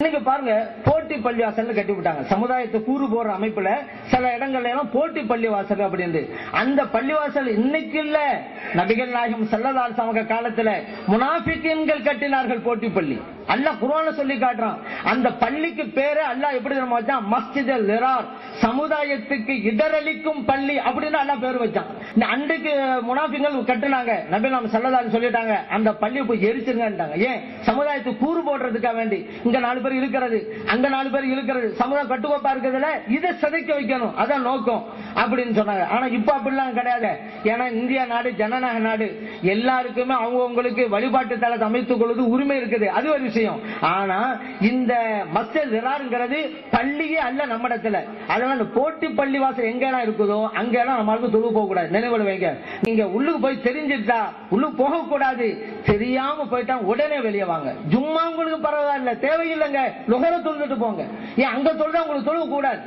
இன்னைக்கு பாருங்க, போட்டி பள்ளிவாசல் கட்டி விட்டாங்க. சமுதாயத்தை கூறு போற அமைப்புல சில இடங்கள்ல எல்லாம் போட்டி பள்ளிவாசல் அப்படின்னு. அந்த பள்ளிவாசல் இன்னைக்கு இல்ல, நபிகள் நாயகம் ஸல்லல்லாஹு அலைஹி வஸல்லம் காலத்துல முனாஃபிகீன்கள் கட்டினார்கள் போட்டி பள்ளி. அல்லாஹ் குர்ஆன்ல சொல்லி காட்டுறான். அந்த பள்ளிக்கு பேரு அல்லாஹ் எப்படி தெரியுமா வச்சான்? மஸ்ஜிதுல் லிரார், சமுதாயத்துக்கு இடரளிக்கும் பள்ளி அப்படின்னு அல்லாஹ் பேர் வச்சான். அன்றைக்கு முனாஃபிகீன்கள் கட்டினாங்க, நபிகள் நாயகம் ஸல்லல்லாஹு அலைஹி வஸல்லம் சொல்லிட்டாங்க, அந்த பள்ளியை போய் எரிச்சிருங்கன்றாங்க. ஏன்? சமுதாயத்துக்கு கூறு போடுறதுக்காக வேண்டி. இங்க 4 பேர் இருக்கிறது, அங்க 4 பேர் இருக்கிறது, சமுதாயம் கட்டுக்கோப்பா இருக்கிறதுல இதை சிதைக்க வைக்கணும், அதான் நோக்கம் அப்படின்னு சொன்னாங்க. ஆனா இப்ப அப்படிலாம் கிடையாது. ஏன்னா இந்தியா நாடு ஜனநாயக நாடு, எல்லாருக்குமே அவங்களுக்கு வழிபாட்டு தலத்தை அமைத்துக் கொள்வது உரிமை இருக்குது, அது ஒரு விஷயம். ஆனா இந்த மஸ்ஜித் லிரார்ங்கிறது பள்ளியே அல்ல நம்ம இடத்துல. அதனால போட்டி பள்ளிவாசல் எங்கெல்லாம் இருக்குதோ அங்கெல்லாம் நம்மளுக்கு தொழு போக கூடாது. நினைவுல வைங்க. நீங்க உள்ளுக்கு போய் தெரிஞ்சிட்டா உள்ளுக்கு போக கூடாது, தெரியாம போயிட்டா உடனே வெளியே வாங்க. ஜும்மா உங்களுக்கு பரவாயில்ல, தேவையில்லைங்க, லுஹர தொழுதுட்டு போங்க. ஏன் அங்க தொழுதா உங்களுக்கு தொழுக கூடாது?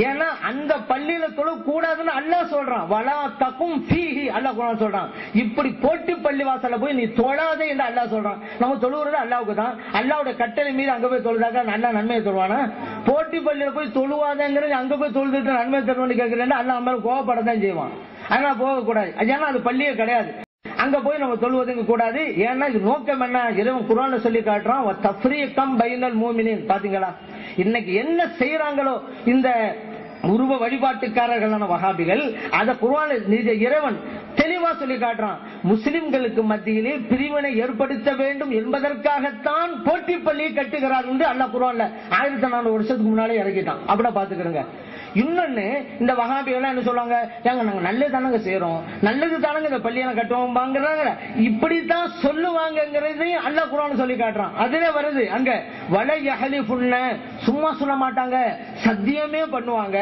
ஏன்னா அந்த பள்ளியில தொழு கூடாதுன்னு அல்லாஹ் சொல்றான். வலா தகும் ஃபீஹி, அல்லாஹ் குர்ஆன் சொல்றான். இப்படி போட்டி பள்ளி வாசல்ல போய் நீ தொழாதே என்று அல்லாஹ் சொல்றான். நம்ம தொழுகிறது அல்லாஹ்வுக்கு தான். அல்லாஹ்வுடைய கட்டளை மீறி அங்க போய் தொழுதாக்க நல்ல நன்மையை தருவானா? போட்டி பள்ளியில போய் தொழுவாதேங்கிறது அங்க போய் தொழுதுட்டு நன்மை தருவான்னு கேட்கிறேன், அல்லாஹ் மேல கோவப்படத்தான் செய்வான். அதனால போக கூடாது. ஏன்னா அது பள்ளியே கிடையாது, அங்க போய் நம்ம தொழுவதுங்க கூடாது. ஏன்னா இது நோக்கம் என்ன? இறைவன் குர்ஆன்ல சொல்லி காட்டுறான், தஃப்ரீகம் பைனல் முஃமினீன். பாத்தீங்களா இன்னைக்கு என்ன செய்யறாங்களோ இந்த உருவ வழிபாட்டுக்காரர்களான வஹாபிகள், அத குர்ஆன்ல இறைவன் தெளிவா சொல்லி காட்டுறான். முஸ்லிம்களுக்கு மத்தியிலே பிரிவினை ஏற்படுத்த வேண்டும் என்பதற்காகத்தான் போட்டி பள்ளியை கட்டுகிறார் என்று அல்லாஹ் குர்ஆன்ல 1400 வருஷத்துக்கு முன்னாலே இறக்கிட்டான். அப்படியே பாத்துக்கிறோங்க. இன்னொன்னு, இந்த வஹாபிகள் என்ன சொல்லுவாங்க? ஏங்க நாங்க நல்லது தானங்க செய்யறோம், நல்லது தானங்க இந்த பள்ளியெல்லாம் கட்டுவோம், இப்படித்தான் சொல்லுவாங்கிறது அல்லாஹ் குர்ஆன் சொல்லி காட்டுறான். அதுல வருது அங்க வல யஹலிஃபுன்ன, சும்மா சொல்ல மாட்டாங்க, சத்தியமே பண்ணுவாங்க.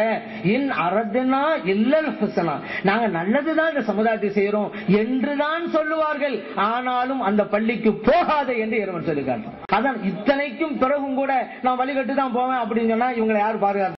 இன் அரத்னா இல்லல் ஹுஸ்னா, நாங்க நல்லதுதான் இந்த சமுதாயத்தை செய்யறோம் என்றுதான் சொல்லுவார்கள். ஆனாலும் அந்த பள்ளிக்கு போகாத என்று இறைவன் சொல்லி காட்டுறான். அதான் இத்தனைக்கும் பிறகும் கூட நான் வழிகட்டு தான் போவேன் அப்படின்னு சொன்னா இவங்களை யார் பாருங்க?